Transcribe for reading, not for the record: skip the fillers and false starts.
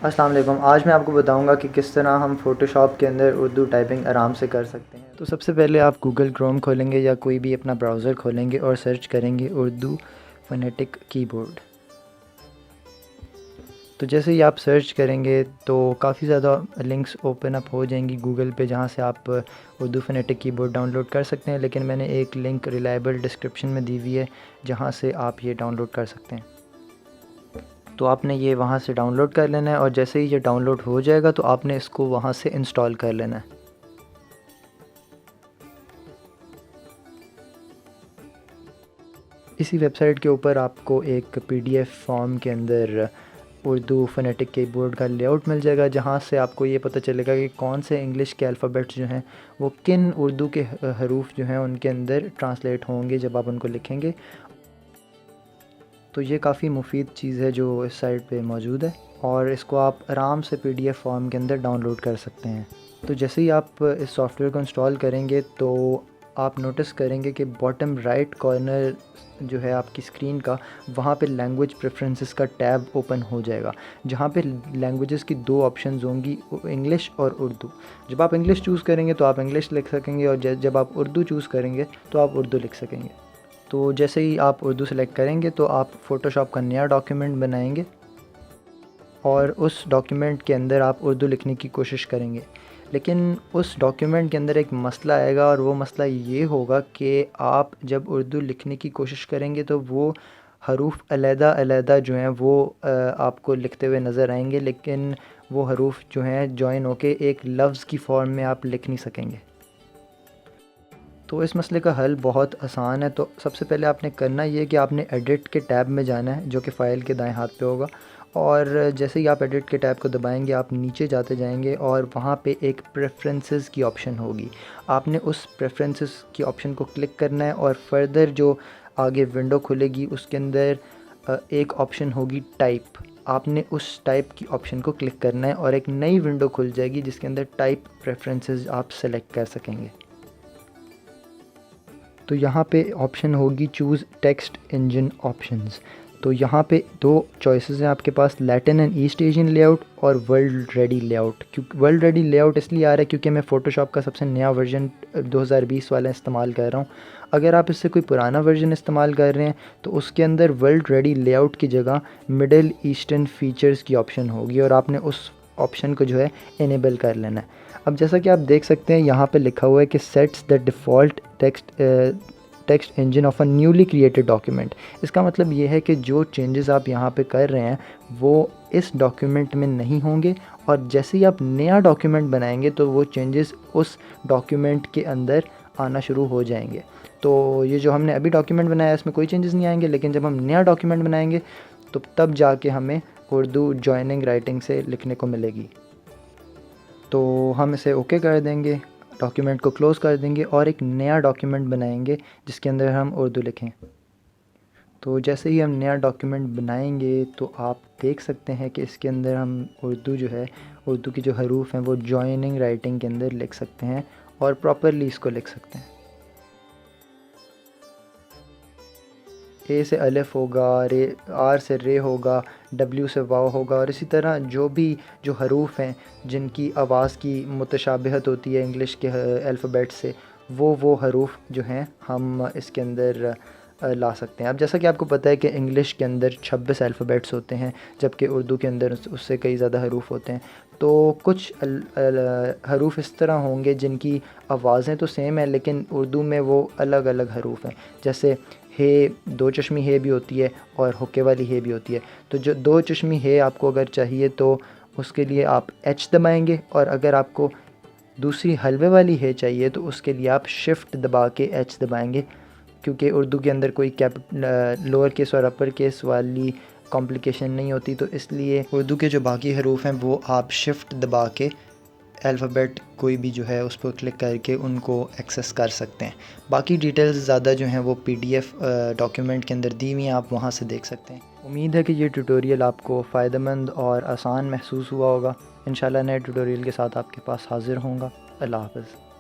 अस्सलाम वालेकुम। आज मैं आपको बताऊंगा कि किस तरह हम फ़ोटोशॉप के अंदर उर्दू टाइपिंग आराम से कर सकते हैं। तो सबसे पहले आप गूगल क्रोम खोलेंगे या कोई भी अपना ब्राउज़र खोलेंगे और सर्च करेंगे उर्दू फ़ोनेटिक कीबोर्ड। तो जैसे ही आप सर्च करेंगे तो काफ़ी ज़्यादा लिंक्स ओपन अप हो जाएंगी गूगल पे, जहाँ से आप उर्दू फ़ोनेटिक कीबोर्ड डाउनलोड कर सकते हैं। लेकिन मैंने एक लिंक रिलायबल डिस्क्रिप्शन में दी हुई है जहाँ से आप ये डाउनलोड कर सकते हैं। तो आपने ये वहाँ से डाउनलोड कर लेना है और जैसे ही ये डाउनलोड हो जाएगा तो आपने इसको वहाँ से इंस्टॉल कर लेना है। इसी वेबसाइट के ऊपर आपको एक पीडीएफ फॉर्म के अंदर उर्दू फ़ोनेटिक कीबोर्ड का लेआउट मिल जाएगा, जहाँ से आपको ये पता चलेगा कि कौन से इंग्लिश के अल्फ़ाबेट्स जो हैं वो किन उर्दू के हरूफ जो हैं उनके अंदर ट्रांसलेट होंगे जब आप उनको लिखेंगे। तो ये काफ़ी मुफीद चीज़ है जो इस साइट पे मौजूद है और इसको आप आराम से पीडीएफ फॉर्म के अंदर डाउनलोड कर सकते हैं। तो जैसे ही आप इस सॉफ्टवेयर को इंस्टॉल करेंगे तो आप नोटिस करेंगे कि बॉटम राइट कॉर्नर जो है आपकी स्क्रीन का, वहाँ पे लैंग्वेज प्रेफरेंसेस का टैब ओपन हो जाएगा, जहाँ पे लैंग्वेजेस की दो ऑप्शंस होंगी, इंग्लिश और उर्दू। जब आप इंग्लिश चूज़ करेंगे तो आप इंग्लिश लिख सकेंगे और जब आप उर्दू चूज़ करेंगे तो आप उर्दू लिख सकेंगे। तो जैसे ही आप उर्दू सेलेक्ट करेंगे तो आप फ़ोटोशॉप का नया डॉक्यूमेंट बनाएंगे और उस डॉक्यूमेंट के अंदर आप उर्दू लिखने की कोशिश करेंगे। लेकिन उस डॉक्यूमेंट के अंदर एक मसला आएगा और वो मसला ये होगा कि आप जब उर्दू लिखने की कोशिश करेंगे तो वो हरूफ अलहदा जो हैं वो आपको लिखते हुए नज़र आएंगे, लेकिन वो हरूफ जो हैं जॉइन होके एक लफ्ज़ की फ़ॉर्म में आप लिख नहीं सकेंगे। तो इस मसले का हल बहुत आसान है। तो सबसे पहले आपने करना ये है कि आपने एडिट के टैब में जाना है, जो कि फ़ाइल के दाएं हाथ पे होगा। और जैसे ही आप एडिट के टैब को दबाएंगे आप नीचे जाते जाएंगे और वहाँ पे एक प्रेफरेंसेस की ऑप्शन होगी। आपने उस प्रेफरेंसेस की ऑप्शन को क्लिक करना है और फर्दर जो आगे विंडो खुलेगी उसके अंदर एक ऑप्शन होगी टाइप। आपने उस टाइप की ऑप्शन को क्लिक करना है और एक नई विंडो खुल जाएगी जिसके अंदर टाइप प्रेफरेंसेस आप सेलेक्ट कर सकेंगे। तो यहाँ पे ऑप्शन होगी चूज़ टेक्स्ट इंजन ऑप्शंस। तो यहाँ पे दो चॉइसेस हैं आपके पास, Latin and East Asian layout और वर्ल्ड रेडी लेआउट। क्योंकि वर्ल्ड रेडी लेआउट इसलिए आ रहा है क्योंकि मैं फ़ोटोशॉप का सबसे नया वर्जन 2020 वाला इस्तेमाल कर रहा हूँ। अगर आप इससे कोई पुराना वर्जन इस्तेमाल कर रहे हैं तो उसके अंदर वर्ल्ड रेडी लेआउट की जगह मिडल ईस्टर्न फीचर्स की ऑप्शन होगी और आपने उस ऑप्शन को जो है इनेबल कर लेना है। अब जैसा कि आप देख सकते हैं यहाँ पे लिखा हुआ है कि sets the default text engine of a newly created document. इसका मतलब ये है कि जो चेंजेस आप यहाँ पे कर रहे हैं वो इस डॉक्यूमेंट में नहीं होंगे और जैसे ही आप नया डॉक्यूमेंट बनाएंगे तो वो चेंजेस उस डॉक्यूमेंट के अंदर आना शुरू हो जाएंगे। तो ये जो हमने अभी डॉक्यूमेंट बनाया है इसमें कोई चेंजेस नहीं आएंगे, लेकिन जब हम नया डॉक्यूमेंट बनाएंगे तो तब जाके हमें उर्दू जॉइनिंग राइटिंग से लिखने को मिलेगी। तो हम इसे ओके कर देंगे, डॉक्यूमेंट को क्लोज़ कर देंगे और एक नया डॉक्यूमेंट बनाएंगे जिसके अंदर हम उर्दू लिखें। तो जैसे ही हम नया डॉक्यूमेंट बनाएंगे तो आप देख सकते हैं कि इसके अंदर हम उर्दू जो है, उर्दू की जो हरूफ हैं वो जॉइनिंग राइटिंग के अंदर लिख सकते हैं और प्रॉपरली इसको लिख सकते हैं। ए से अलिफ होगा, रे आर से रे होगा, डब्ल्यू से वाव होगा और इसी तरह जो भी जो हरूफ हैं जिनकी आवाज़ की मुतशाबिहत होती है इंग्लिश के अल्फ़ाबेट से, वो हरूफ जो हैं हम इसके अंदर ला सकते हैं। अब जैसा कि आपको पता है कि इंग्लिश के अंदर 26 अल्फ़ाबेट्स होते हैं, जबकि उर्दू के अंदर उससे कई ज़्यादा हरूफ होते हैं। तो कुछ हरूफ इस तरह होंगे जिनकी आवाज़ें तो सेम है लेकिन उर्दू में वो अलग अलग हरूफ हैं। जैसे हे, दो चश्मी हे भी होती है और हुक्के वाली हे भी होती है। तो जो दो चश्मी हे आपको अगर चाहिए तो उसके लिए आप एच दबाएंगे और अगर आपको दूसरी हलवे वाली हे चाहिए तो उसके लिए आप शिफ्ट दबा के एच दबाएंगे, क्योंकि उर्दू के अंदर कोई लोअर केस और अपर केस वाली कॉम्प्लिकेशन नहीं होती। तो इसलिए उर्दू के जो बाकी हरूफ हैं वो आप शिफ्ट दबा के अल्फ़ाबेट कोई भी जो है उस पर क्लिक करके उनको एक्सेस कर सकते हैं। बाकी डिटेल्स ज़्यादा जो हैं वो पीडीएफ डॉक्यूमेंट के अंदर दी हुई हैं, आप वहाँ से देख सकते हैं। उम्मीद है कि ये ट्यूटोरियल आपको फ़ायदेमंद और आसान महसूस हुआ होगा। इंशाल्लाह नए ट्यूटोरियल के साथ आपके पास हाज़िर होऊंगा। अल्लाह हाफ़िज़।